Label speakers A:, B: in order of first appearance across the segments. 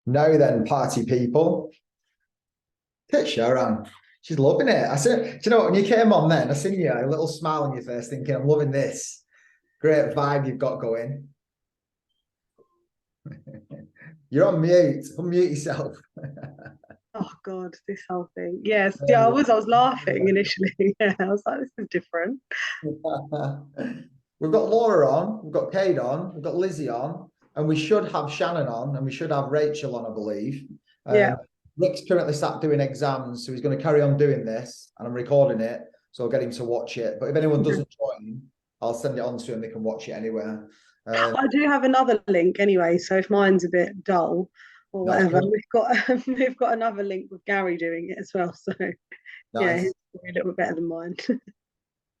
A: Now then, party people. Look at Sharon. She's loving it. I said, do you know what? When you came on then, I seen you, a little smile on your face, thinking, I'm loving this. Great vibe you've got going. You're on mute. Unmute yourself.
B: Oh God, this whole thing. Yes, yeah, I was laughing initially. Yeah, I was like, this is different.
A: We've got Laura on, we've got Kate on, we've got Lizzie on, and we should have Shannon on, and we should have Rachel on, I believe.
B: Yeah.
A: Rick's currently sat doing exams, so he's going to carry on doing this, and I'm recording it, so I'll get him to watch it. But if anyone doesn't join, I'll send it on to him. They can watch it anywhere.
B: I do have another link anyway, so if mine's a bit dull or
A: That's
B: whatever,
A: good.
B: we've got another link with Gary doing it as well. So yeah,
A: Nice.
B: he's a little bit better than mine.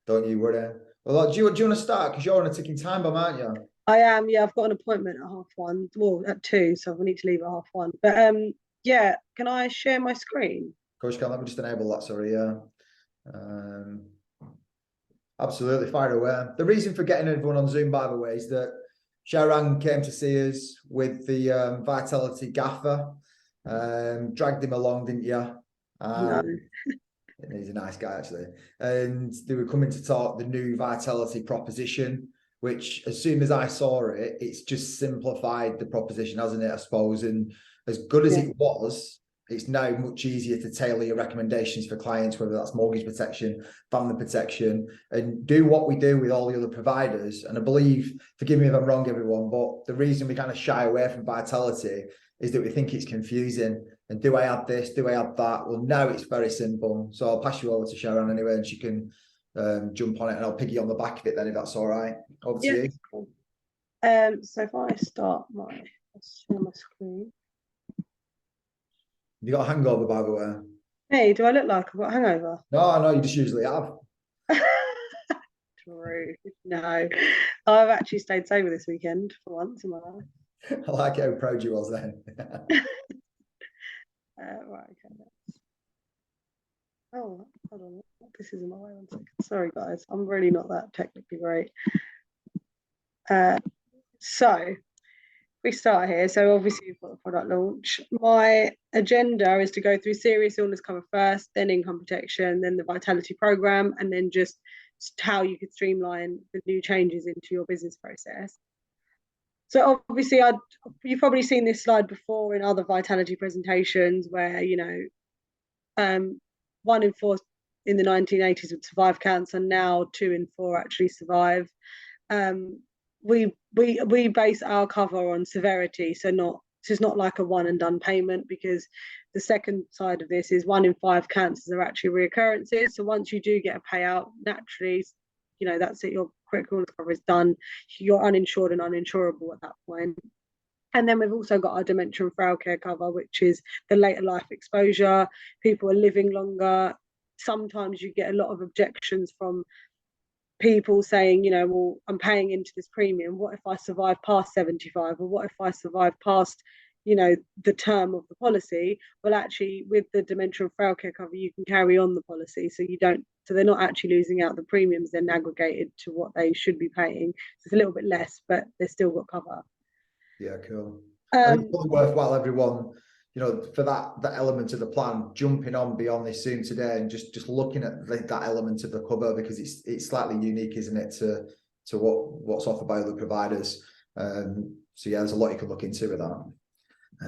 A: Don't you worry. Well, do you want to start? Because you're on a ticking time bomb, aren't you?
B: I am, yeah, I've got an appointment at 1:30. Well, at 2, so I need to leave at 1:30. But yeah, can I share my screen?
A: Of course you can. Let me just enable that. Sorry, yeah. Um, Absolutely, fire away. The reason for getting everyone on Zoom, by the way, is that Sharan came to see us with the Vitality gaffer. Dragged him along, didn't you?
B: No.
A: He's a nice guy, actually. And they were coming to talk the new Vitality proposition, which as soon as I saw it, it's just simplified the proposition, hasn't it, I suppose? And as good as it was, it's now much easier to tailor your recommendations for clients, whether that's mortgage protection, family protection, and do what we do with all the other providers. And I believe, forgive me if I'm wrong, everyone, but the reason we kind of shy away from Vitality is that we think it's confusing. And do I add this? Do I add that? Well, now it's very simple. So I'll pass you over to Sharon anyway, and she can jump on it, and I'll piggy on the back of it then, if that's all right. Over to you.
B: Cool. So if I start share my screen.
A: Have you got a hangover, by the way?
B: Hey, do I look like I've got a hangover?
A: No, you just usually have.
B: True. No, I've actually stayed sober this weekend for once in my life.
A: I like how proud you was then.
B: Right, okay. Oh, hold on. This isn't my way. 1 second. Sorry, guys. I'm really not that technically great. So we start here. So obviously you've got the product launch. My agenda is to go through serious illness cover first, then income protection, then the Vitality program, and then just how you could streamline the new changes into your business process. So obviously, you've probably seen this slide before in other Vitality presentations where, 1 in 4 in the 1980s would survive cancer. Now 2 in 4 actually survive. We base our cover on severity, so it's not like a one and done payment, because the second side of this is 1 in 5 cancers are actually reoccurrences. So once you do get a payout, naturally, that's it. Your critical illness cover is done. You're uninsured and uninsurable at that point. And then we've also got our dementia and frail care cover, which is the later life exposure. People are living longer. Sometimes you get a lot of objections from people saying, well, I'm paying into this premium. What if I survive past 75? Or what if I survive past, the term of the policy? Well, actually, with the dementia and frail care cover, you can carry on the policy. So they're not actually losing out the premiums, then aggregated to what they should be paying. So it's a little bit less, but they've still got cover.
A: Yeah, cool. I think it's probably worthwhile everyone, for that element of the plan, jumping on beyond this Zoom today and just looking at that element of the cover, because it's slightly unique, isn't it, to what's offered by other providers. So yeah, there's a lot you can look into with that.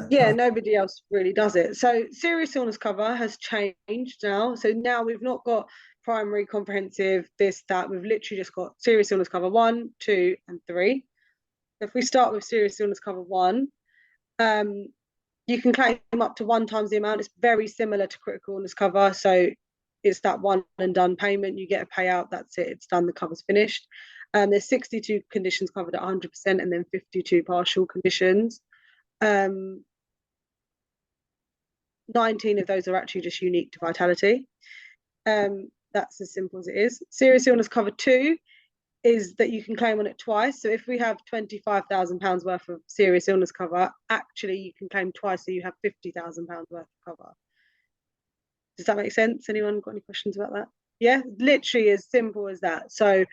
B: Yeah, nobody else really does it. So serious illness cover has changed now. So now we've not got primary, comprehensive, this, that. We've literally just got serious illness cover 1, 2, and 3. If we start with serious illness cover 1, you can claim up to 1 times the amount. It's very similar to critical illness cover. So it's that one and done payment. You get a payout. That's it. It's done. The cover's finished. There's 62 conditions covered at 100%, and then 52 partial conditions. 19 of those are actually just unique to Vitality. That's as simple as it is. Serious illness cover 2 is that you can claim on it twice. So if we have £25,000 worth of serious illness cover, actually you can claim twice, so you have £50,000 worth of cover. Does that make sense? Anyone got any questions about that? Yeah, literally as simple as that. So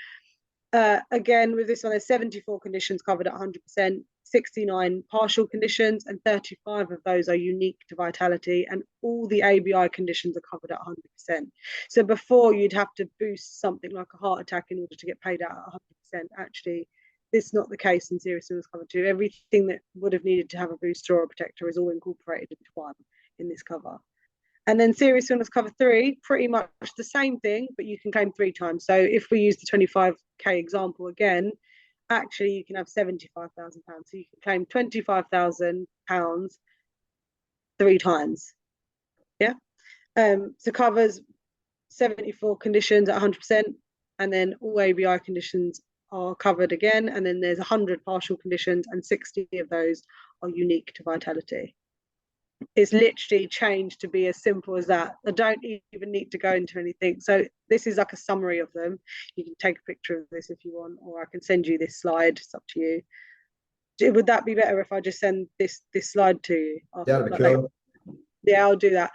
B: again, with this one, there's 74 conditions covered at 100%, 69 partial conditions, and 35 of those are unique to Vitality, and all the ABI conditions are covered at 100%. So before, you'd have to boost something like a heart attack in order to get paid out at 100%. Actually, this is not the case in serious illness cover 2. Everything that would have needed to have a booster or a protector is all incorporated into one in this cover. And then serious illness cover 3, pretty much the same thing, but you can claim 3 times. So if we use the 25k example again, actually you can have £75,000. So you can claim £25,000 3 times. Yeah. So covers 74 conditions at 100%, and then all ABI conditions are covered again, and then there's 100 partial conditions, and 60 of those are unique to Vitality. It's literally changed to be as simple as that. I don't even need to go into anything. So this is like a summary of them. You can take a picture of this if you want, or I can send you this slide. It's up to you. Would that be better if I just send this slide to you?
A: Yeah, that'd be cool.
B: Yeah, I'll do that.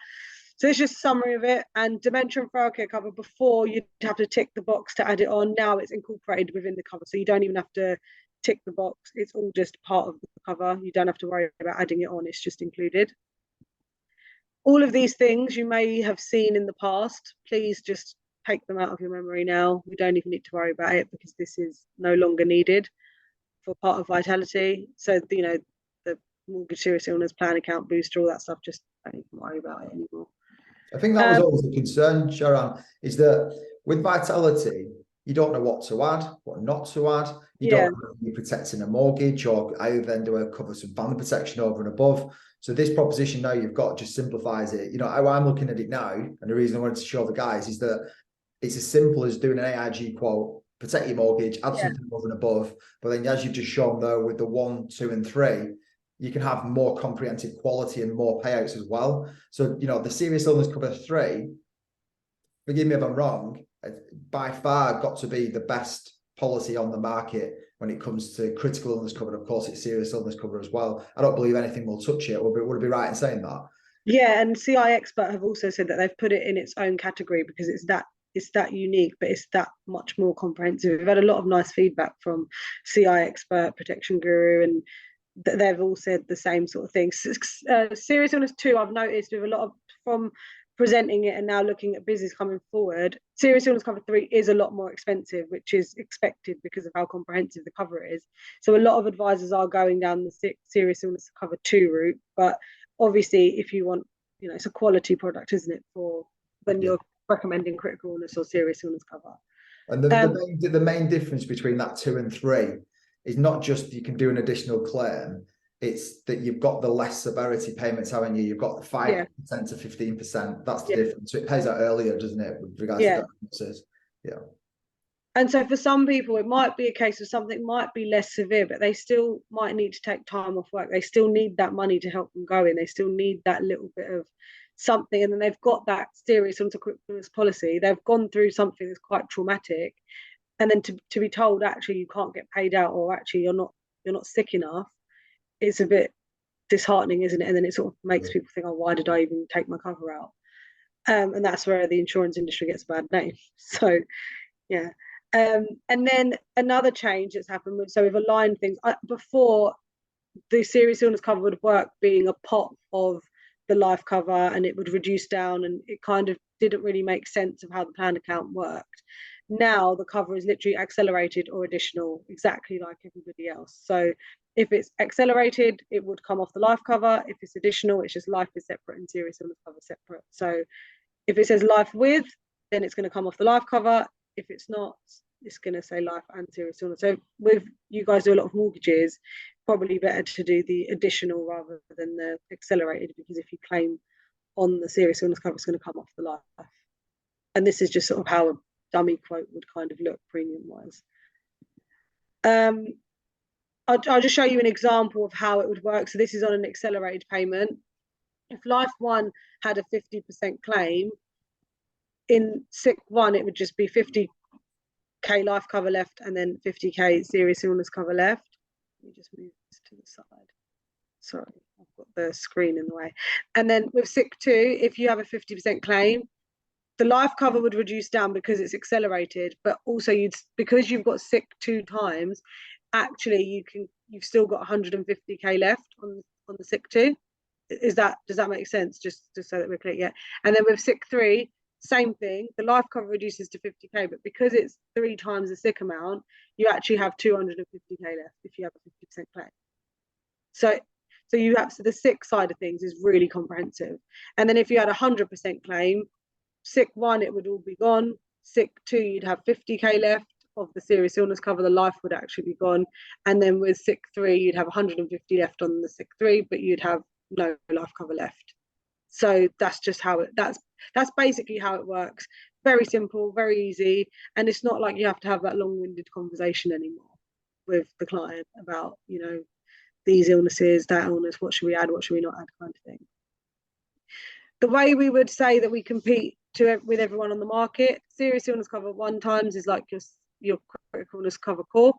B: So it's just a summary of it. And dementia and frail care cover, before you'd have to tick the box to add it on. Now it's incorporated within the cover, so you don't even have to tick the box. It's all just part of the cover. You don't have to worry about adding it on. It's just included. All of these things you may have seen in the past. Please just take them out of your memory now. We don't even need to worry about it, because this is no longer needed for part of Vitality. So, you know, the mortgage, serious illness, plan account, booster, all that stuff, just don't even worry about it anymore.
A: I think that was always the concern, Sharon, is that with Vitality, you don't know what to add, what not to add. You don't know if you're protecting a mortgage, or I then do a cover some family protection over and above. So this proposition now you've got just simplifies it. You know, how I'm looking at it now, and the reason I wanted to show the guys is that it's as simple as doing an AIG quote, protect your mortgage, add something over and above. But then, as you've just shown though, with the 1, 2, and 3, you can have more comprehensive quality and more payouts as well. So, you know, the serious illness cover 3, forgive me if I'm wrong, by far got to be the best policy on the market when it comes to critical illness cover. Of course, it's serious illness cover as well. I don't believe anything will touch it. Would it be right in saying that? Yeah,
B: and CI Expert have also said that they've put it in its own category because it's that unique, but it's that much more comprehensive. We've had a lot of nice feedback from CI Expert, Protection Guru, and they've all said the same sort of things. Serious illness 2, I've noticed with a lot of, from presenting it and now looking at business coming forward, serious illness cover 3 is a lot more expensive, which is expected because of how comprehensive the cover is. So a lot of advisors are going down the serious illness cover 2 route, but obviously if you want, you know, it's a quality product, isn't it, for when you're recommending critical illness or serious illness cover.
A: And the main difference between that 2 and 3 is not just you can do an additional claim, it's that you've got the less severity payments, haven't you? You've got the 5% to 15%. That's the difference. So it pays out earlier, doesn't it, with regards to diagnosis? Yeah. And
B: so for some people, it might be a case of something might be less severe, but they still might need to take time off work. They still need that money to help them go in. They still need that little bit of something. And then they've got that serious illness policy. They've gone through something that's quite traumatic. And then to be told, actually, you can't get paid out, or actually you're not sick enough, it's a bit disheartening, isn't it? And then it sort of makes people think, oh, why did I even take my cover out? And that's where the insurance industry gets a bad name. So, yeah. And then another change that's happened, so we've aligned things. Before, the serious illness cover would work being a pot of the life cover, and it would reduce down, and it kind of didn't really make sense of how the plan account worked. Now the cover is literally accelerated or additional, exactly like everybody else. So if it's accelerated, it would come off the life cover. If it's additional, it's just life is separate and serious illness cover separate. So if it says life with, then it's going to come off the life cover. If it's not, it's going to say life and serious illness. So with you guys do a lot of mortgages, probably better to do the additional rather than the accelerated, because if you claim on the serious illness cover, it's going to come off the life. And this is just sort of how a dummy quote would kind of look premium wise. I'll just show you an example of how it would work. So this is on an accelerated payment. If Life One had a 50% claim, in sick one, it would just be 50k life cover left and then 50k serious illness cover left. Let me just move this to the side. Sorry, I've got the screen in the way. And then with sick 2, if you have a 50% claim, the life cover would reduce down because it's accelerated, but also because you've got sick 2 times, actually you can you've still got 150k left on the sick 2. Does that make sense? Just so that we're clear, yeah. And then with sick 3, same thing. The life cover reduces to 50k, but because it's 3 times the sick amount, you actually have 250k left if you have a 50% claim. So the sick side of things is really comprehensive. And then if you had 100% claim, sick 1, it would all be gone. Sick 2, you'd have 50k left of the serious illness cover. The life would actually be gone. And then with sick 3, you'd have 150 left on the sick 3, but you'd have no life cover left. So that's just how that's basically how it works. Very simple, very easy, and it's not like you have to have that long-winded conversation anymore with the client about, you know, these illnesses, that illness, what should we add, what should we not add, kind of thing. The way we would say that we compete with everyone on the market, serious illness cover 1 times is like your critical illness cover core.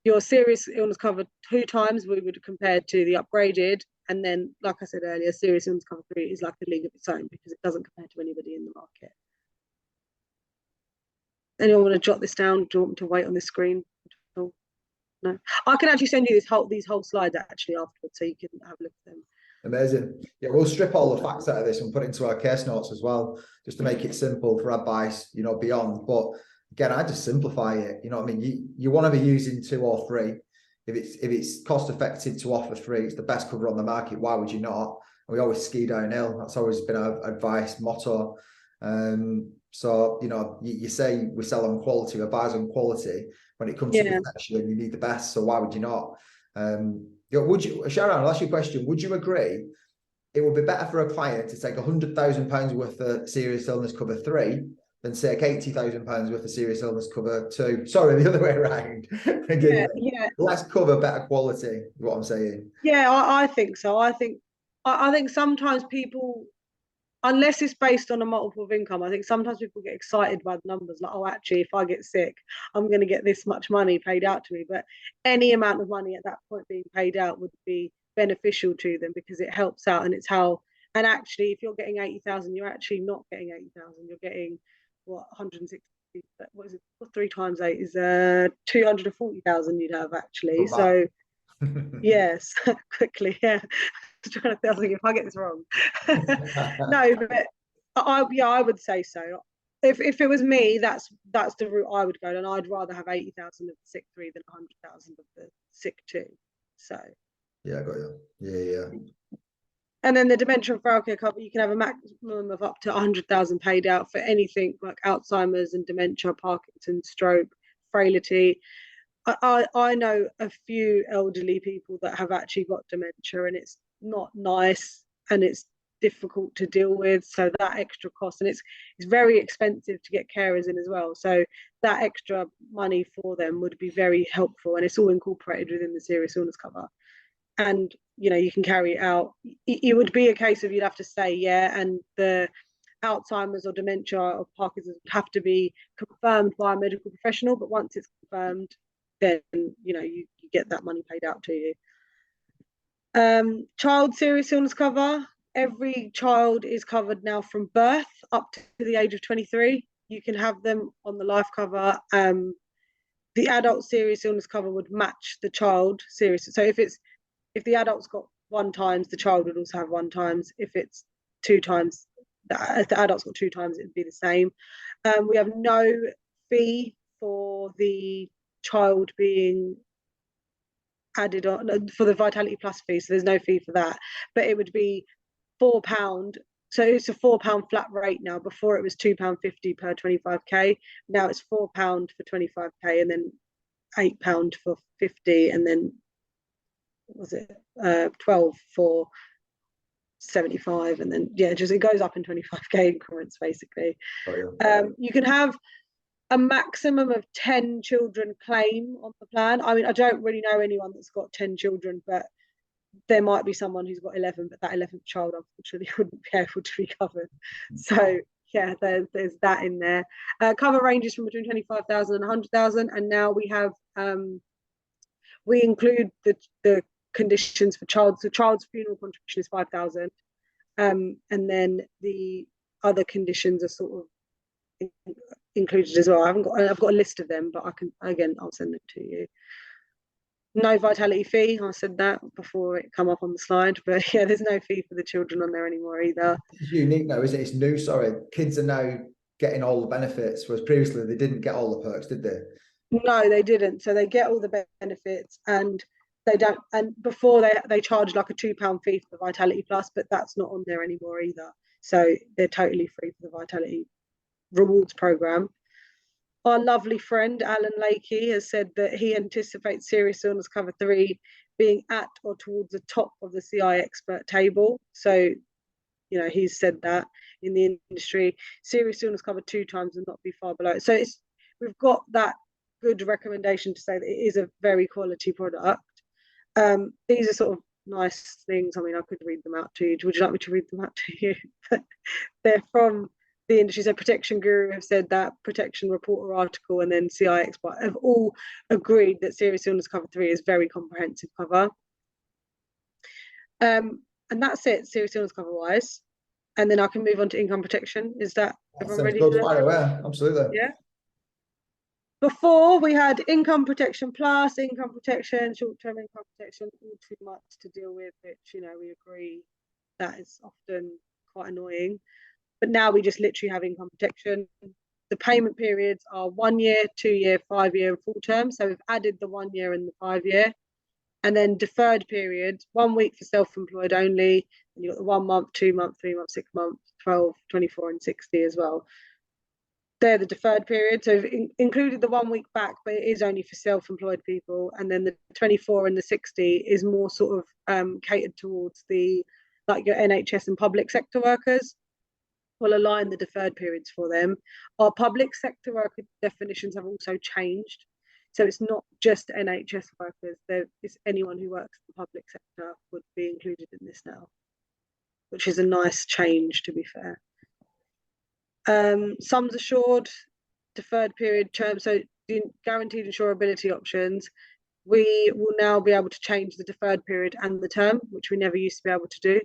B: Your serious illness cover 2 times we would compare to the upgraded, and then, like I said earlier, serious illness cover 3 is like a league of its own because it doesn't compare to anybody in the market. Anyone want to jot this down? Do you want me to wait on this screen? No, I can actually send you these whole slides actually afterwards, so you can have a look at them.
A: Amazing. Yeah, we'll strip all the facts out of this and put it into our case notes as well, just to make it simple for advice, you know, beyond. But again, I just simplify it. You know what I mean? You want to be using 2 or 3. If it's cost effective to offer 3, it's the best cover on the market. Why would you not? And we always ski downhill. That's always been our advice motto. So, you know, you say we sell on quality, we advise on quality. When it comes to protection, you need the best. So why would you not? Would you, Sharon, I'll ask you a question. Would you agree it would be better for a client to take £100,000 worth of serious illness cover 3 than take £80,000 worth of serious illness cover 2? Sorry, the other way around. Yeah. Less cover, better quality, is what I'm saying.
B: Yeah, I think so. I think sometimes people, unless it's based on a multiple of income, I think sometimes people get excited by the numbers, like, oh, actually, if I get sick, I'm going to get this much money paid out to me. But any amount of money at that point being paid out would be beneficial to them because it helps out, and it's how. And actually, if you're getting 80,000, you're actually not getting 80,000. You're getting what 160. What is it? 3 times 8 is 240,000. You'd have actually. So yes, quickly, yeah. Trying to think if I get this wrong. No, but I would say so. If it was me, that's the route I would go, and I'd rather have 80,000 of the sick 3 than 100,000 of the sick 2. So
A: yeah, I got you. Yeah.
B: And then the dementia and frail care cover, you can have a maximum of up to 100,000 paid out for anything like Alzheimer's and dementia, Parkinson's, stroke, frailty. I know a few elderly people that have actually got dementia, and it's not nice and it's difficult to deal with. So that extra cost, and it's very expensive to get carers in as well. So that extra money for them would be very helpful, and it's all incorporated within the serious illness cover. And you know, you can carry it out. It would be a case of you'd have to say, yeah, and the Alzheimer's or dementia or Parkinson's would have to be confirmed by a medical professional. But once it's confirmed, then you know you get that money paid out to you. Child serious illness cover. Every child is covered now from birth up to the age of 23. You can have them on the life cover. The adult serious illness cover would match the child serious. So if the adult's got 1 times, the child would also have 1 times. If it's 2 times, if the adult's got 2 times, it would be the same. We have no fee for the child being added on for the Vitality Plus fee, so there's no fee for that. But it would be £4. So it's a £4 flat rate now. Before it was £2.50 per 25k. Now it's £4 for 25k, and then £8 for 50, and then was it 12 for 75, and then just it goes up in 25k increments basically. You can have a maximum of 10 children claim on the plan. I mean, I don't really know anyone that's got 10 children, but there might be someone who's got 11, but that 11th child unfortunately wouldn't be able to be covered. So yeah, there's that in there. Cover ranges from between 25,000 and 100,000, and now we have we include the conditions for child. So child's funeral contribution is 5,000, and then the other conditions are sort of included as well. I've got a list of them, but I'll send them to you. No vitality fee. I said that before it come up on the slide, but yeah, there's no fee for the children on there anymore either.
A: It's unique now, isn't it? It's new. Sorry, kids are now getting all the benefits, whereas previously they didn't get all the perks, did they?
B: No, they didn't. So they get all the benefits, and they don't. And before they charge like a £2 fee for the Vitality Plus, but that's not on there anymore either. So they're totally free for the Vitality Rewards program. Our lovely friend Alan Lakey has said that he anticipates Serious Illness Cover 3 being at or towards the top of the CI expert table. So, he's said that in the industry. Serious Illness Cover 2 times and not be far below. So we've got that good recommendation to say that it is a very quality product. These are sort of nice things. I mean, I could read them out to you. Would you like me to read them out to you? They're from the industry. So Protection Guru have said that, Protection Reporter article, and then CI Expert have all agreed that Serious Illness Cover 3 is very comprehensive cover. And that's it, Serious Illness Cover wise. And then I can move on to income protection. Is that everyone ready?
A: Far away. Absolutely.
B: Yeah. Before we had income protection plus, income protection, short-term income protection, all too much to deal with, which, we agree that is often quite annoying. But now we just literally have income protection. The payment periods are 1 year, 2 year, 5 year, and full term. So we've added the 1 year and the 5 year. And then deferred periods, 1 week for self-employed only. And you've got the 1 month, 2 month, 3 month, 6 month, 12, 24, and 60 as well. They're the deferred period. So included the 1 week back, but it is only for self-employed people. And then the 24 and the 60 is more sort of catered towards like your NHS and public sector workers. We'll align the deferred periods for them. Our public sector worker definitions have also changed. So it's not just NHS workers. It's anyone who works in the public sector would be included in this now, which is a nice change, to be fair. Sums assured, deferred period term, so the guaranteed insurability options, we will now be able to change the deferred period and the term, which we never used to be able to do.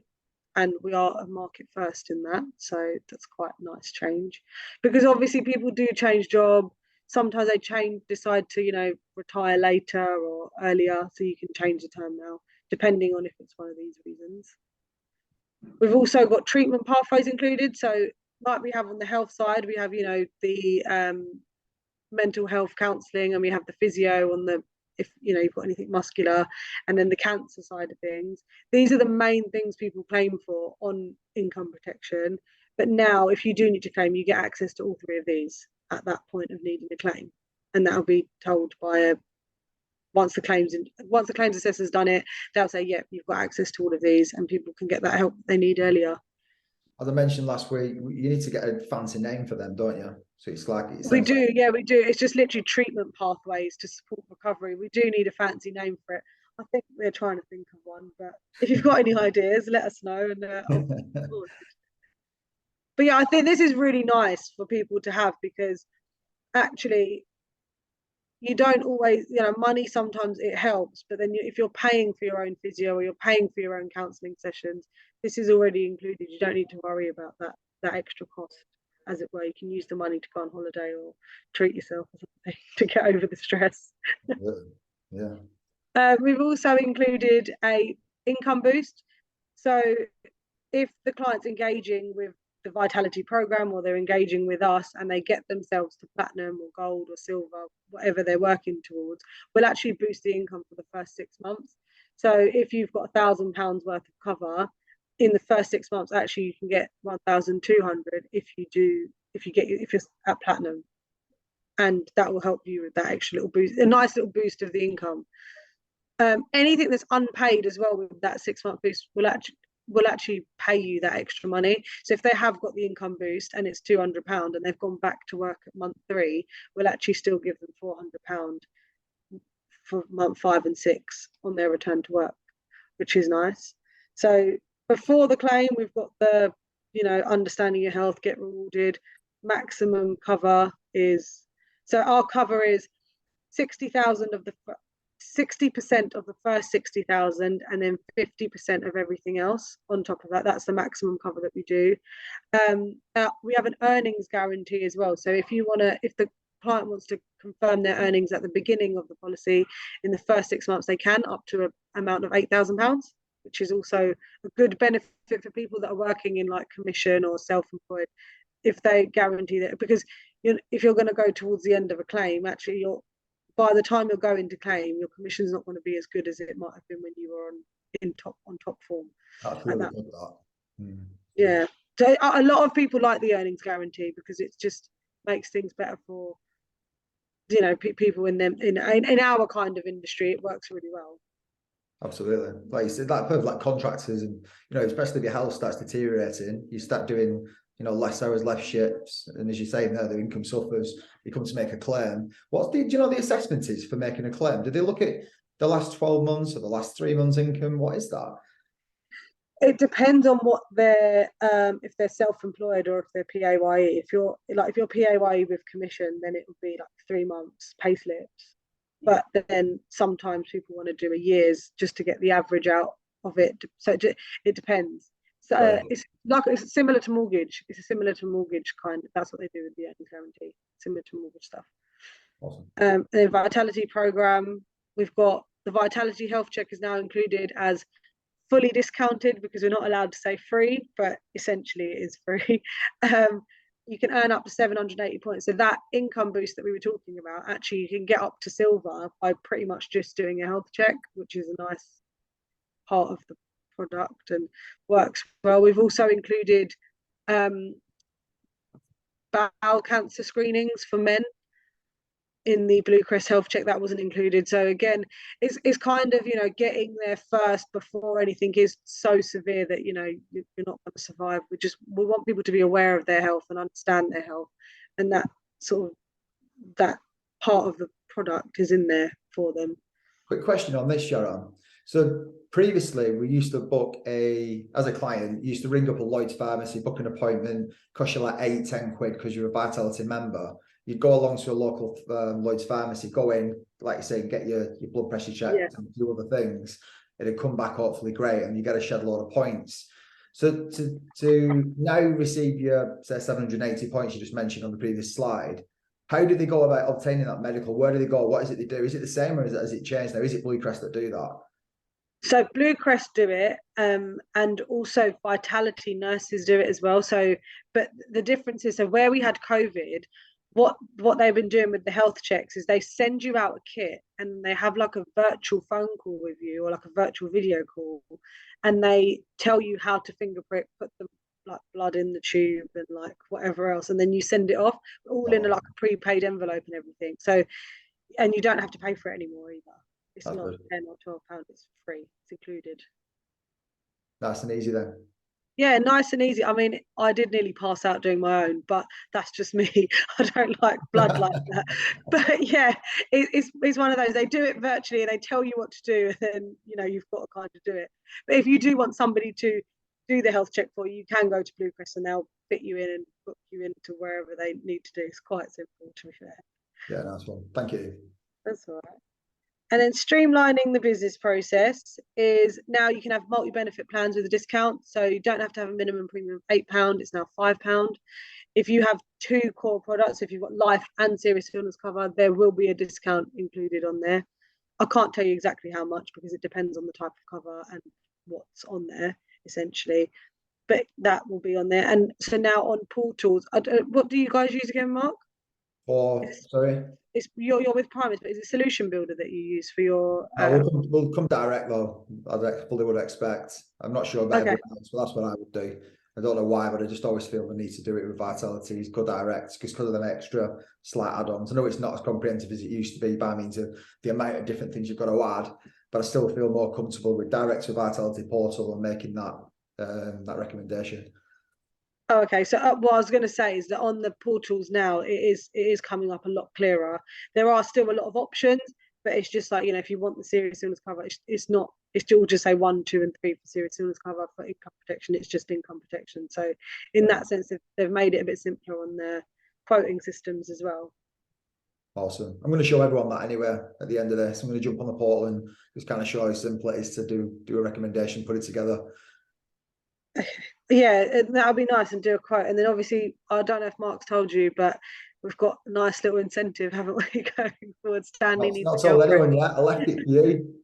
B: And we are a market first in that. So that's quite a nice change. Because obviously people do change job. Sometimes they decide to, retire later or earlier. So you can change the term now, depending on if it's one of these reasons. We've also got treatment pathways included. So like we have on the health side, we have, the mental health counselling, and we have the physio on the, if you've got anything muscular, and then the cancer side of things. These are the main things people claim for on income protection. But now if you do need to claim, you get access to all three of these at that point of needing a claim. And that'll be told by once the claims assessor's done it, they'll say, yep, you've got access to all of these, and people can get that help they need earlier.
A: As I mentioned last week, you need to get a fancy name for them, don't you? So it's like
B: we do. It's just literally treatment pathways to support recovery. We do need a fancy name for it. I think we're trying to think of one, but if you've got any ideas, let us know. But yeah, I think this is really nice for people to have, because actually you don't always, money sometimes it helps, but then if you're paying for your own physio or you're paying for your own counselling sessions, this is already included. You don't need to worry about that extra cost, as it were. You can use the money to go on holiday or treat yourself or something to get over the stress.
A: Yeah.
B: We've also included a income boost. So if the client's engaging with the Vitality program, or they're engaging with us and they get themselves to platinum or gold or silver, whatever they're working towards, we'll actually boost the income for the first 6 months. So if you've got £1,000 worth of cover in the first 6 months, actually you can get 1,200 if you're at platinum, and that will help you with that extra little boost, a nice little boost of the income. Anything that's unpaid as well with that 6 month boost will actually pay you that extra money. So if they have got the income boost and it's £200 and they've gone back to work at month 3, we'll actually still give them £400 for month 5 and 6 on their return to work, which is nice. So before the claim, we've got the, understanding your health, get rewarded. Maximum cover is, so our cover is 60,000 of the 60% of the first 60,000, and then 50% of everything else on top of that. That's the maximum cover that we do. We have an earnings guarantee as well. So if the client wants to confirm their earnings at the beginning of the policy, in the first 6 months, they can, up to an amount of £8,000, which is also a good benefit for people that are working in like commission or self-employed, if they guarantee that. Because if you're going to go towards the end of a claim, actually, by the time you're going to claim, your commission's not going to be as good as it might have been when you were on top form.
A: That's really good.
B: Yeah. So a lot of people like the earnings guarantee because it just makes things better for people in our kind of industry. It works really well.
A: Absolutely. Like you said, that perfect, like contractors, and especially if your health starts deteriorating, you start doing less hours, less shifts, and as you say, the income suffers. You come to make a claim. Do you know the assessment is for making a claim? Do they look at the last 12 months or the last 3 months' income? What is that?
B: It depends on what if they're self-employed or if they're PAYE. If you're PAYE with commission, then it would be like 3 months pay slips. But then sometimes people want to do a year's just to get the average out of it. So it depends. So
A: Right.
B: It's similar to mortgage. It's similar to mortgage kind of. That's what they do with the earnings guarantee. Similar to mortgage stuff.
A: Awesome.
B: The Vitality program, we've got the Vitality health check is now included as fully discounted because we're not allowed to say free, but essentially it is free. You can earn up to 780 points. So that income boost that we were talking about, actually you can get up to silver by pretty much just doing a health check, which is a nice part of the product and works well. We've also included bowel cancer screenings for men in the Blue Cross health check. That wasn't included. So again, it's kind of getting there first before anything is so severe that you're not going to survive. We want people to be aware of their health and understand their health, and that part of the product is in there for them.
A: Quick question on this, Sharon. So previously we used to book as a client, you used to ring up a Lloyd's pharmacy, book an appointment, cost you like 8-10 quid because you're a Vitality member. You'd go along to a local Lloyd's pharmacy, go in, like you say, get your blood pressure checked and do other things. It'd come back hopefully great, and you get a shed load of points. So to now receive your, say, 780 points you just mentioned on the previous slide, how do they go about obtaining that medical? Where do they go? What is it they do? Is it the same, or has it changed now? Is it Blue Cross that do that?
B: So Blue Cross do it, and also Vitality nurses do it as well. So, but the difference is, so where we had COVID, what they've been doing with the health checks is they send you out a kit and they have like a virtual phone call with you or like a virtual video call, and they tell you how to finger prick, put the like blood in the tube and like whatever else, and then you send it off all in like a prepaid envelope and everything. So, and you don't have to pay for it anymore either. It's not £10 or £12, it's free, it's included.
A: Nice and easy then.
B: Yeah, nice and easy. I mean, I did nearly pass out doing my own, but that's just me. I don't like blood like that. But yeah, it's one of those. They do it virtually and they tell you what to do, and then you've got to kind of do it. But if you do want somebody to do the health check for you, you can go to Blue Cross and they'll fit you in and book you into wherever they need to do. It's quite simple, to be fair.
A: Yeah, nice one. Thank you.
B: That's all right. And then streamlining the business process is now you can have multi-benefit plans with a discount. So you don't have to have a minimum premium of £8. It's now £5. If you have 2 core products, if you've got life and serious illness cover, there will be a discount included on there. I can't tell you exactly how much because it depends on the type of cover and what's on there, essentially. But that will be on there. And so now on portals, what do you guys use again, Mark?
A: Sorry?
B: You're with Primis, but is it Solution Builder that you use for your?
A: We'll come direct though. I fully would expect. I'm not sure about everyone else, but that's what I would do. I don't know why, but I just always feel the need to do it with Vitality. Go direct because of them extra slight add-ons. I know it's not as comprehensive as it used to be by means of the amount of different things you've got to add, but I still feel more comfortable with direct to Vitality portal and making that recommendation.
B: Oh, okay. So what I was going to say is that on the portals now, it is coming up a lot clearer. There are still a lot of options, but it's just like, if you want the serious illness cover, it's still just say 1, 2, and 3 for serious illness cover. For income protection, it's just income protection. So in that sense, they've made it a bit simpler on their quoting systems as well.
A: Awesome. I'm going to show everyone that anyway at the end of this. I'm going to jump on the portal and just kind of show how simple it is to do a recommendation, put it together.
B: Yeah, that'll be nice, and do a quote. And then obviously, I don't know if Mark's told you, but we've got a nice little incentive, haven't we, going forward? Stanley needs
A: Not
B: a
A: told
B: girlfriend.
A: anyone yet. I left it for you.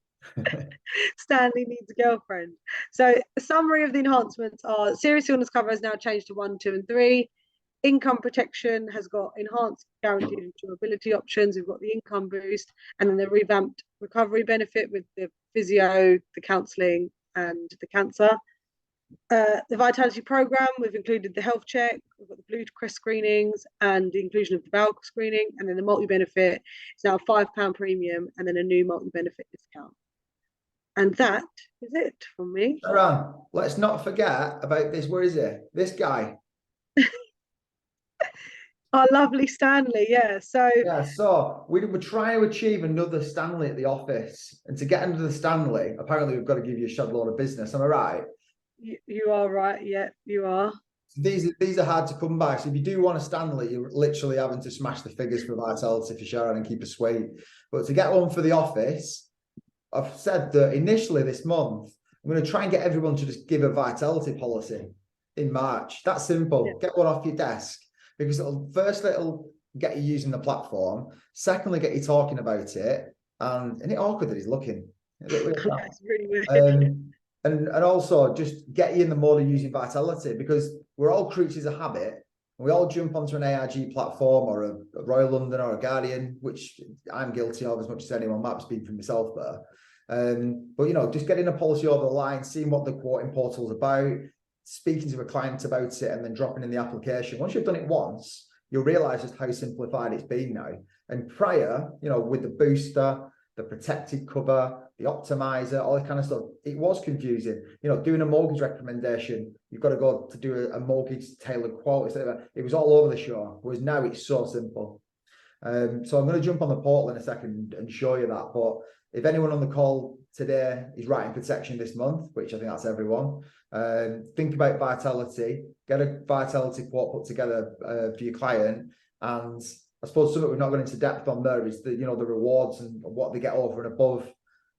B: Stanley needs a girlfriend. So, a summary of the enhancements are: serious illness cover has now changed to 1, 2, and 3. Income protection has got enhanced guaranteed insurability options. We've got the income boost, and then the revamped recovery benefit with the physio, the counselling, and the cancer. The Vitality Programme, we've included the health check, we've got the Blue Cross screenings, and the inclusion of the bowel screening, and then the multi-benefit is now a £5 premium, and then a new multi-benefit discount. And that is it from me.
A: Sharon, let's not forget about this. Where is he? This guy.
B: Our lovely Stanley, yeah. So
A: we were trying to achieve another Stanley at the office, and to get into the Stanley, apparently we've got to give you a shed load of business. Am I right?
B: you are right. Yeah, you are.
A: These are hard to come by. So if you do want a Stanley, you're literally having to smash the figures for Vitality for Sharon and keep her sweet. But to get one for the office, I've said that initially this month, I'm going to try and get everyone to just give a Vitality policy in March. That's simple. Yeah. Get one off your desk, because it'll get you using the platform. Secondly, get you talking about it. And isn't it awkward that he's looking?
B: It's really weird.
A: And also just get you in the mode of using Vitality, because we're all creatures of habit. We all jump onto an AIG platform or a Royal London or a Guardian, which I'm guilty of as much as anyone might speak for myself there. But, just getting a policy over the line, seeing what the quoting portal's about, speaking to a client about it, and then dropping in the application. Once you've done it once, you'll realise just how simplified it's been now. And prior, with the booster, the protected cover, the optimizer, all that kind of stuff, it was confusing. Doing a mortgage recommendation, you've got to go to do a mortgage tailored quote. It was all over the show, whereas now it's so simple. So I'm going to jump on the portal in a second and show you that. But if anyone on the call today is writing protection this month, which I think that's everyone, think about Vitality, get a Vitality quote put together for your client. And I suppose something we've not gone into depth on there is the rewards and what they get over and above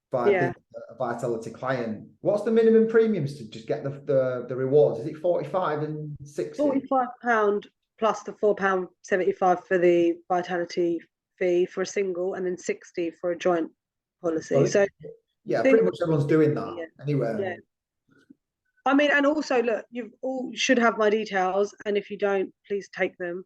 A: by a Vitality client. What's the minimum premiums to just get the rewards? Is it 45 and 60?
B: £45 plus the £4.75 for the Vitality fee for a single, and then 60 for a joint policy.
A: Pretty much everyone's doing that anyway.
B: Yeah. I mean, and also look, you all should have my details, and if you don't, please take them.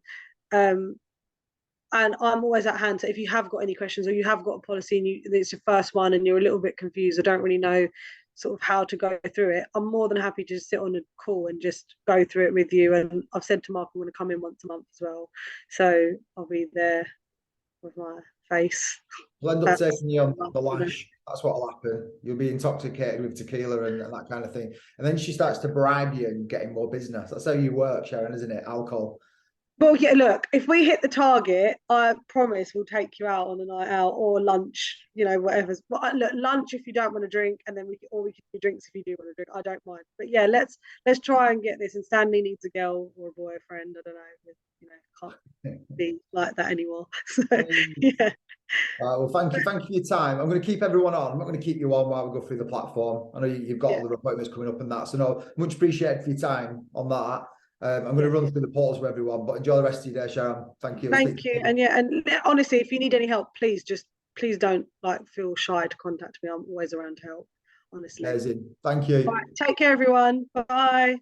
B: And I'm always at hand. So if you have got any questions, or you have got a policy and it's your first one and you're a little bit confused or don't really know sort of how to go through it, I'm more than happy to just sit on a call and just go through it with you. And I've said to Mark I'm going to come in once a month as well. So I'll be there with my face.
A: We'll end up taking you on the lash. That's what will happen. You'll be intoxicated with tequila and that kind of thing. And then she starts to bribe you and getting more business. That's how you work, Sharon, isn't it? Alcohol.
B: Well, yeah, look, if we hit the target, I promise we'll take you out on a night out or lunch, whatever. But look, lunch if you don't want to drink, and then we can do drinks if you do want to drink. I don't mind. But yeah, let's try and get this. And Stanley needs a girl or a boyfriend. I don't know. Can't be like that anymore. So yeah.
A: Well, thank you for your time. I'm going to keep everyone on. I'm not going to keep you on while we go through the platform. I know you've got all the appointments coming up and that. So no, much appreciated for your time on that. I'm going to run through the portals with everyone, but enjoy the rest of your day, Sharon. Thank you.
B: Thank you. And honestly, if you need any help, please don't feel shy to contact me. I'm always around to help, honestly.
A: Amazing. Thank you.
B: All right, take care, everyone. Bye.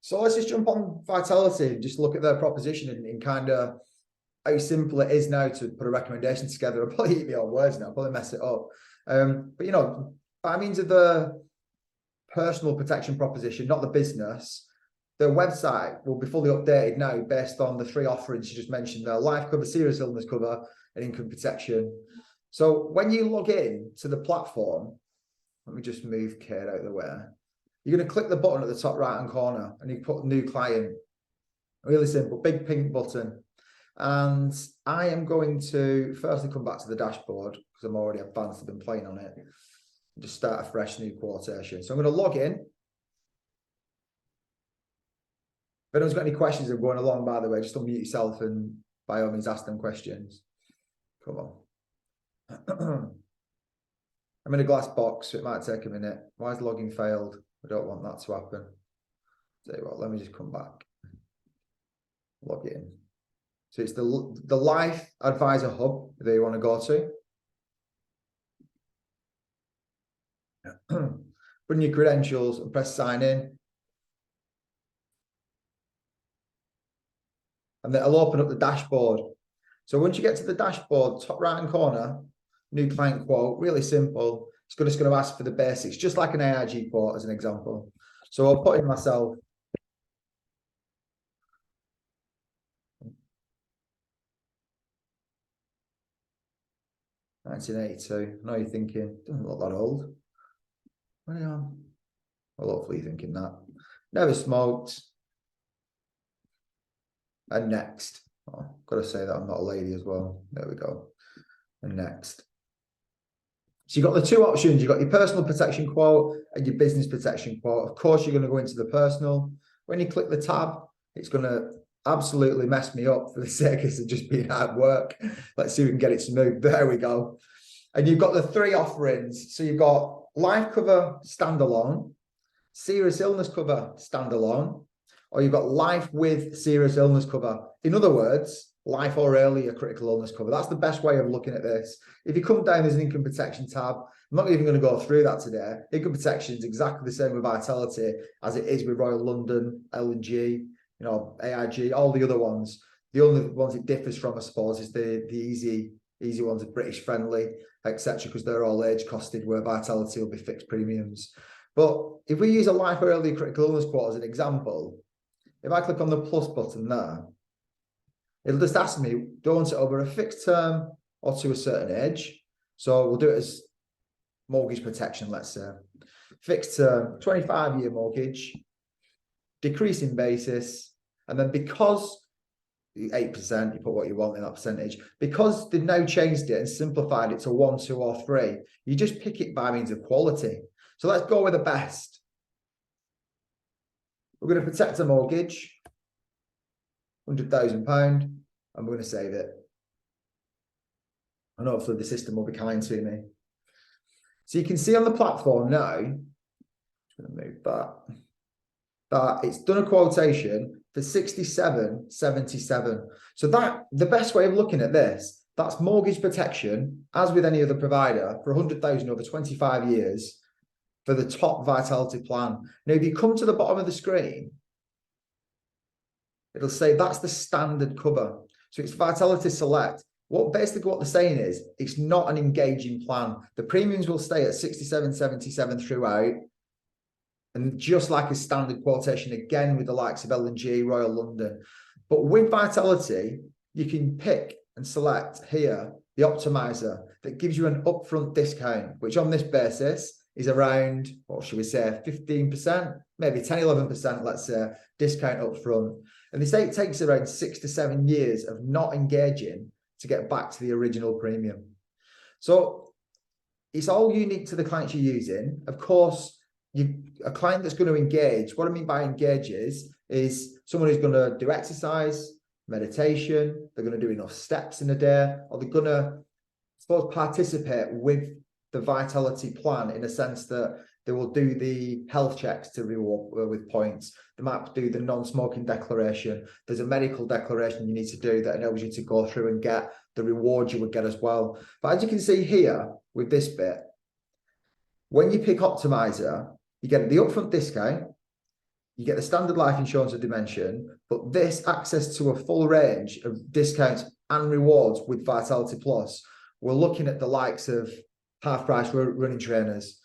A: So let's just jump on Vitality and just look at their proposition and kind of how simple it is now to put a recommendation together. I'll probably eat my own words now, I'll probably mess it up. But by means of the personal protection proposition, not the business, the website will be fully updated now based on the 3 offerings you just mentioned there: life cover, serious illness cover, and income protection. So when you log in to the platform, let me just move Kate out of the way. You're going to click the button at the top right-hand corner and you put new client. Really simple, big pink button. And I am going to firstly come back to the dashboard because I'm already advanced, I've been playing on it. Just start a fresh new quotation. So I'm going to log in. If anyone's got any questions I'm going along, by the way, just unmute yourself and by all means ask them questions. Come on. I'm in a glass box, so it might take a minute. Why is logging failed? I don't want that to happen. Tell you what, let me just come back. Log in. So it's the Life Advisor Hub that you want to go to. Put in your credentials and press sign in. And then it'll open up the dashboard. So once you get to the dashboard, top right hand corner, new client quote, really simple. It's just going to ask for the basics, just like an AIG quote as an example. So I'll put in myself. $1982. I know you're thinking, doesn't look that old. Well, hopefully you're thinking that. Never smoked. And next. Oh, got to say that I'm not a lady as well. There we go. And next. So you've got the two options. You've got your personal protection quote and your business protection quote. Of course, you're going to go into the personal. When you click the tab, it's going to absolutely mess me up for the sake of just being at work. Let's see if we can get it smooth. There we go. And you've got the three offerings. So you've got life cover standalone, serious illness cover standalone, or you've got life with serious illness cover. In other words, life or earlier critical illness cover. That's the best way of looking at this. If you come down, there's an income protection tab. I'm not even going to go through that today. Income protection is exactly the same with Vitality as it is with Royal London, L&G, AIG, all the other ones. The only ones it differs from, I suppose, is the easy ones are British friendly, etc., because they're all age costed, where Vitality will be fixed premiums. But if we use a life or early critical illness quote as an example, if I click on the plus button there, it'll just ask me, do I want it over a fixed term or to a certain age? So we'll do it as mortgage protection, let's say. Fixed term, 25-year mortgage, decreasing basis, and then because 8%, you put what you want in that percentage. Because they've now changed it and simplified it to 1, 2, or 3, you just pick it by means of quality. So let's go with the best. We're going to protect a mortgage, £100,000, and we're going to save it. And hopefully the system will be kind to me. So you can see on the platform now, I'm just going to move that it's done a quotation for 67.77. So that the best way of looking at this, that's mortgage protection, as with any other provider, for 100,000 over 25 years for the top Vitality plan. Now, if you come to the bottom of the screen, it'll say that's the standard cover. So it's Vitality Select. What they're saying is it's not an engaging plan. The premiums will stay at 67.77 throughout. And just like a standard quotation, again, with the likes of L&G, Royal London. But with Vitality, you can pick and select here the optimizer that gives you an upfront discount, which on this basis is around, what should we say, 15%, maybe 10, 11%, let's say, discount upfront. And they say it takes around 6 to 7 years of not engaging to get back to the original premium. So it's all unique to the clients you're using. Of course, a client that's going to engage, what I mean by engage is someone who's going to do exercise, meditation, they're going to do enough steps in a day, or they're going to, I suppose, participate with the Vitality plan in a sense that they will do the health checks to reward with points. They might do the non-smoking declaration. There's a medical declaration you need to do that enables you to go through and get the reward you would get as well. But as you can see here with this bit, when you pick Optimizer, you get the upfront discount, you get the standard life insurance of Dimension, but this access to a full range of discounts and rewards with Vitality Plus. We're looking at the likes of half price running trainers,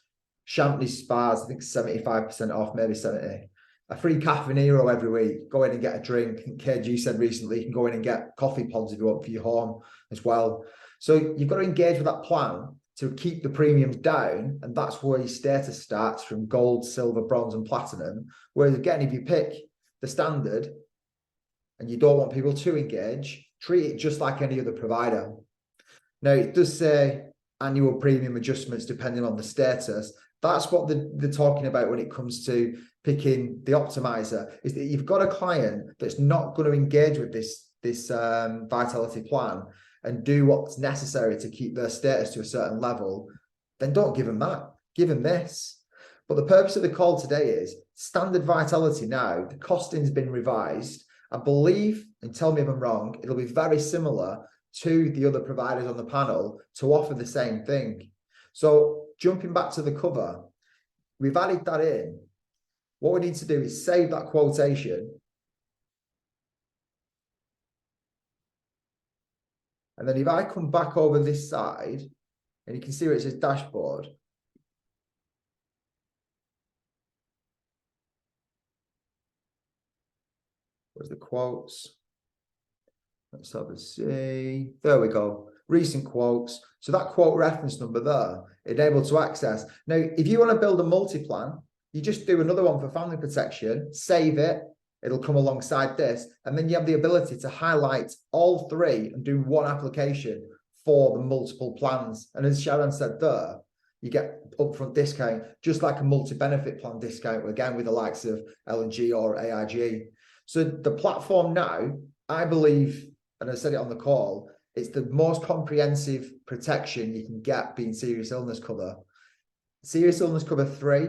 A: Champney spas, I think 75% off, maybe 70. A free Caffeinero every week. Go in and get a drink. I think KG said recently you can go in and get coffee pods if you want for your home as well. So you've got to engage with that plan to keep the premiums down, and that's where your status starts from gold, silver, bronze, and platinum. Whereas again, if you pick the standard and you don't want people to engage, treat it just like any other provider. Now, it does say annual premium adjustments depending on the status. That's what they're talking about when it comes to picking the optimizer, is that you've got a client that's not going to engage with this Vitality plan and do what's necessary to keep their status to a certain level. then don't give them that. Give them this. But the purpose of the call today is standard Vitality now, the costing's been revised. I believe, and tell me if I'm wrong, it'll be very similar to the other providers on the panel to offer the same thing. So jumping back to the cover, we've added that in. What we need to do is save that quotation. And then if I come back over this side, and you can see where it says dashboard. Where's the quotes? Let's have a see. There we go. Recent quotes. So that quote reference number there, enabled to access. Now, if you want to build a multi-plan, you just do another one for family protection, save it. It'll come alongside this. And then you have the ability to highlight all three and do one application for the multiple plans. And as Sharon said there, you get upfront discount, just like a multi-benefit plan discount, again, with the likes of L&G or AIG. So the platform now, I believe, and I said it on the call, it's the most comprehensive protection you can get being serious illness cover. Serious illness cover 3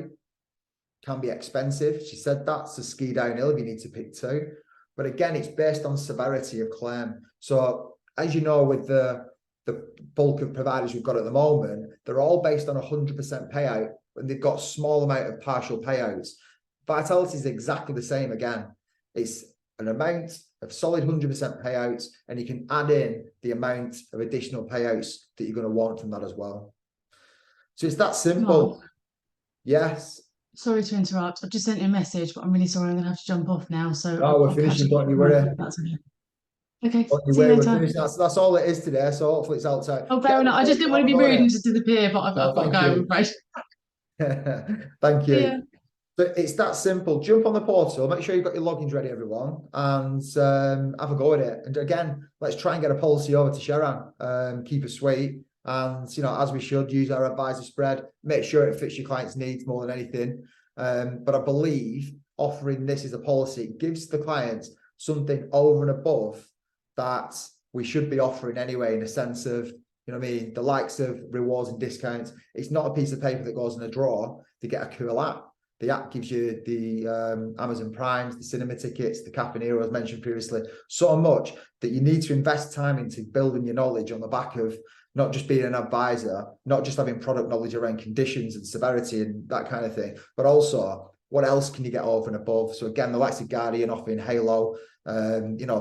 A: can be expensive. She said that's a ski downhill if you need to pick 2. But again, it's based on severity of claim. So as you know, with the bulk of providers we've got at the moment, they're all based on 100% payout, and they've got a small amount of partial payouts. Vitality is exactly the same again. It's an amount of solid 100% payouts, and you can add in the amount of additional payouts that you're going to want from that as well. So it's that simple.
C: Mark,
A: Yes.
C: sorry to interrupt. I've just sent you a message, but I'm really sorry. I'm going to have to jump off now. So
A: Oh, we're
C: I'll
A: finishing.
C: catch up
A: Don't you
C: with
A: worry.
C: if that's okay. Okay.
A: Don't you
C: See you
A: worry, we're
C: later.
A: finishing. That's all it is today. So hopefully it's outside.
C: Oh, fair enough. I just didn't want to be rude and just disappear, but I've got to go, I'm afraid.
A: Thank you.
C: Yeah.
A: So it's that simple. Jump on the portal, make sure you've got your logins ready, everyone, and have a go at it. And again, let's try and get a policy over to Sharon. Keep it sweet, and as we should, use our advisor spread. Make sure it fits your client's needs more than anything. But I believe offering this as a policy gives the client something over and above that we should be offering anyway, in a sense of, the likes of rewards and discounts. It's not a piece of paper that goes in a drawer to get a cool app. The app gives you the Amazon Primes, the cinema tickets, the Caponero, as mentioned previously, so much that you need to invest time into building your knowledge on the back of not just being an advisor, not just having product knowledge around conditions and severity and that kind of thing, but also what else can you get over and above? So again, the likes of Guardian offering Halo,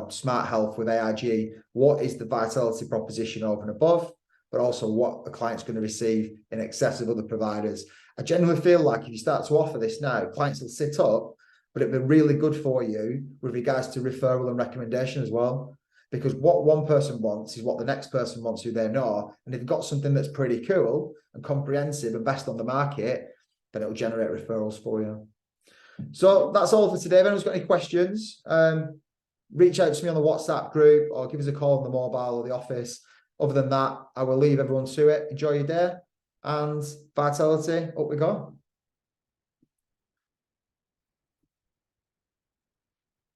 A: Smart Health with AIG, what is the Vitality proposition over and above, but also what a client's going to receive in excess of other providers. I genuinely feel like if you start to offer this now, clients will sit up, but it'll be really good for you with regards to referral and recommendation as well. Because what one person wants is what the next person wants who they know. And if you've got something that's pretty cool and comprehensive and best on the market, then it'll generate referrals for you. So that's all for today. If anyone's got any questions, reach out to me on the WhatsApp group or give us a call on the mobile or the office. Other than that, I will leave everyone to it. Enjoy your day, and Vitality, up we go.